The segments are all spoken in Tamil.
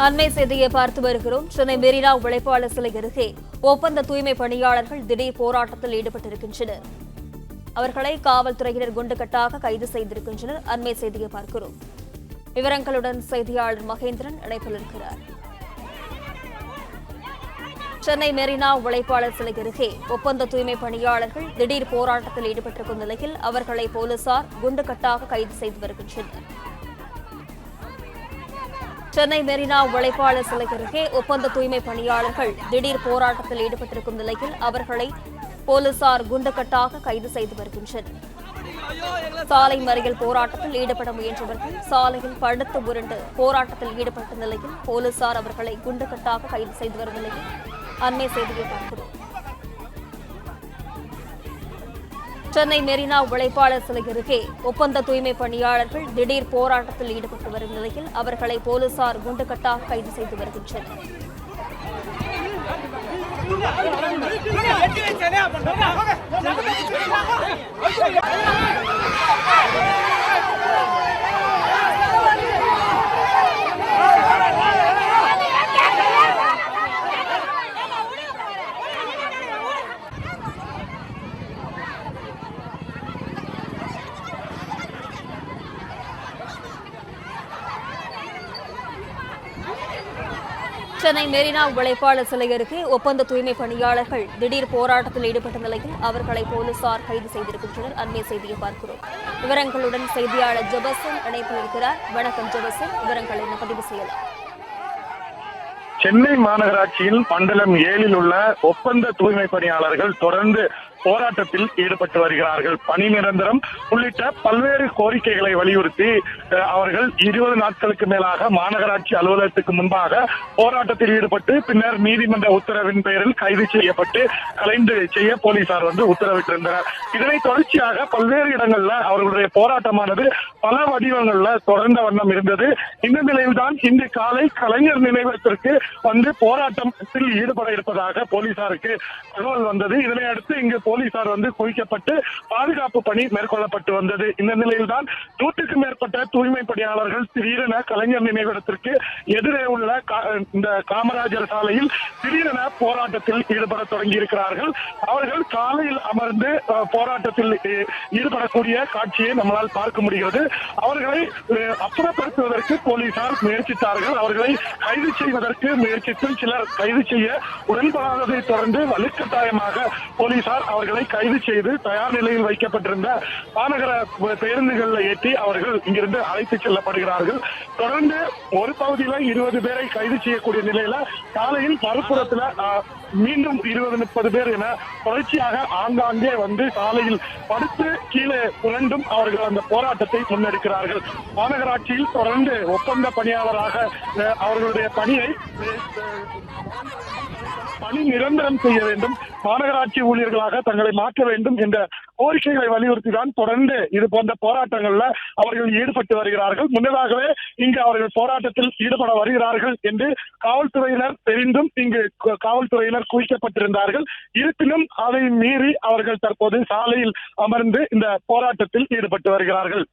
அண்மை செய்தியை பார்த்து வருகிறோம். சென்னை மெரினா உழைப்பாளர் சிலை அருகே ஒப்பந்த தூய்மை பணியாளர்கள் திடீர் போராட்டத்தில் ஈடுபட்டிருக்கின்றனர். அவர்களை காவல்துறையினர் குண்டுகட்டாக கைது செய்திருக்கின்றனர். அண்மை செய்தியை பார்க்கிறோம். விவரங்களுடன் செய்தியாளர் மகேந்திரன் இணைப்பில் இருக்கிறார். சென்னை மெரினா உழைப்பாளர் சிலை அருகே ஒப்பந்த தூய்மை பணியாளர்கள் திடீர் போராட்டத்தில் ஈடுபட்டிருக்கும் நிலையில் அவர்களை போலீசார் குண்டுகட்டாக கைது செய்து வருகின்றனர். சென்னை மெரினா உழைப்பாளர் சிலை அருகே ஒப்பந்த தூய்மை பணியாளர்கள் திடீர் போராட்டத்தில் ஈடுபட்டிருக்கும் நிலையில் அவர்களை போலீசார் குண்டுகட்டாக கைது செய்து வருகின்றனர். சாலை மறியல் போராட்டத்தில் ஈடுபட முயன்றவர்கள் சாலையில் படுத்து உருண்டு போராட்டத்தில் ஈடுபட்ட நிலையில் போலீசார் அவர்களை குண்டுகட்டாக கைது செய்து வரும் நிலையில் அண்மை செய்தியை பார்க்கிறோம். சென்னை மெரினா உழைப்பாளர் சிலை அருகே ஒப்பந்த தூய்மை பணியாளர்கள் திடீர் போராட்டத்தில் ஈடுபட்டு வரும் நிலையில் அவர்களை போலீசார் குண்டுகட்டாக கைது செய்து வருகின்றனர். சென்னை மெரினா உழைப்பாளர் சிலை அருகே ஒப்பந்த தூய்மை பணியாளர்கள் திடீர் போராட்டத்தில் ஈடுபட்ட நிலையில் அவர்களை போலீசார் கைது செய்திருக்கின்றனர். அண்மை செய்தியை பார்க்கிறோம். விவரங்களுடன் செய்தியாளர் ஜெபசன் இணைப்பில் இருக்கிறார். வணக்கம் ஜெபசன், விவரங்களை பதிவு செய்யலாம். சென்னை மாநகராட்சியில் மண்டலம் 7 உள்ள ஒப்பந்த தூய்மை பணியாளர்கள் தொடர்ந்து போராட்டத்தில் ஈடுபட்டு வருகிறார்கள். பணி நிரந்தரம் உள்ளிட்ட பல்வேறு கோரிக்கைகளை வலியுறுத்தி அவர்கள் 20 நாட்களுக்கு மேலாக மாநகராட்சி அலுவலகத்துக்கு முன்பாக போராட்டத்தில் ஈடுபட்டு பின்னர் நீதிமன்ற உத்தரவின் பெயரில் கைது செய்யப்பட்டு கலைந்து செய்ய போலீசார் உத்தரவிட்டிருந்தனர். இதனை தொடர்ச்சியாக பல்வேறு இடங்கள்ல அவர்களுடைய போராட்டமானது பல வடிவங்கள்ல தொடர்ந்த வண்ணம் இருந்தது. இந்த நிலையில்தான் இன்று காலை கலைஞர் நினைவகத்திற்கு போராட்டத்தில் ஈடுபட இருப்பதாக போலீசாருக்கு தகவல் வந்தது. இதனை அடுத்து இங்கு போலீசார் குவிக்கப்பட்டு பாதுகாப்பு பணி மேற்கொள்ளப்பட்டு வந்தது. இந்த நிலையில்தான் 100க்கும் மேற்பட்ட தூய்மை பணியாளர்கள் திடீரென கலைஞர் நினைவிடத்திற்கு எதிரே உள்ள இந்த காமராஜர் சாலையில் திடீரென போராட்டத்தில் ஈடுபட தொடங்கி இருக்கிறார்கள். அவர்கள் காலையில் அமர்ந்து போராட்டத்தில் ஈடுபடக்கூடிய காட்சியை நம்மளால் பார்க்க முடிகிறது. அவர்களை அப்புறப்படுத்துவதற்கு போலீசார் முயற்சித்தார்கள். அவர்களை கைது செய்வதற்கு முயற்சித்தும் சிலர் கைது செய்ய உடன்படாததை தொடர்ந்து வலுக்கட்டாயமாக போலீசார் அவர்களை கைது செய்து தயார் நிலையில் வைக்கப்பட்டிருந்த மாநகர பேருந்துகளில் ஏற்றி அவர்கள் இங்கிருந்து அழைத்துச் செல்லப்படுகிறார்கள். தொடர்ந்து ஒரு பகுதியில 20 பேரை கைது செய்யக்கூடிய நிலையில சாலையில் மறுபுறத்துல மீண்டும் 20-30 பேர் என தொடர்ச்சியாக ஆங்காங்கே சாலையில் படுத்து கீழே புரண்டும் அவர்கள் அந்த போராட்டத்தை முன்னெடுக்கிறார்கள். மாநகராட்சியில் தொடர்ந்து ஒப்பந்த பணியாளராக அவர்களுடைய பணியை பணி நிரந்தரம் செய்ய வேண்டும், மாநகராட்சி ஊழியர்களாக தங்களை மாற்ற வேண்டும் என்ற கோரிக்கைகளை வலியுறுத்தி தான் தொடர்ந்து இது போன்ற போராட்டங்கள்ல அவர்கள் ஈடுபட்டு வருகிறார்கள். முன்னதாகவே இங்கு அவர்கள் போராட்டத்தில் ஈடுபட வருகிறார்கள் என்று காவல்துறையினர் தெரிந்தும் இங்கு காவல்துறையினர் குவிக்கப்பட்டிருந்தார்கள். இருப்பினும் அதை மீறி அவர்கள் தற்போது சாலையில் அமர்ந்து இந்த போராட்டத்தில் ஈடுபட்டு வருகிறார்கள்.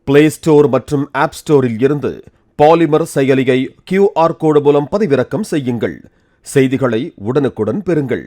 பிளே ஸ்டோர் மற்றும் ஆப் ஸ்டோரில் இருந்து பாலிமர் செயலியை QR கோடு மூலம் பதிவிறக்கம் செய்யுங்கள். செய்திகளை உடனுக்குடன் பெறுங்கள்.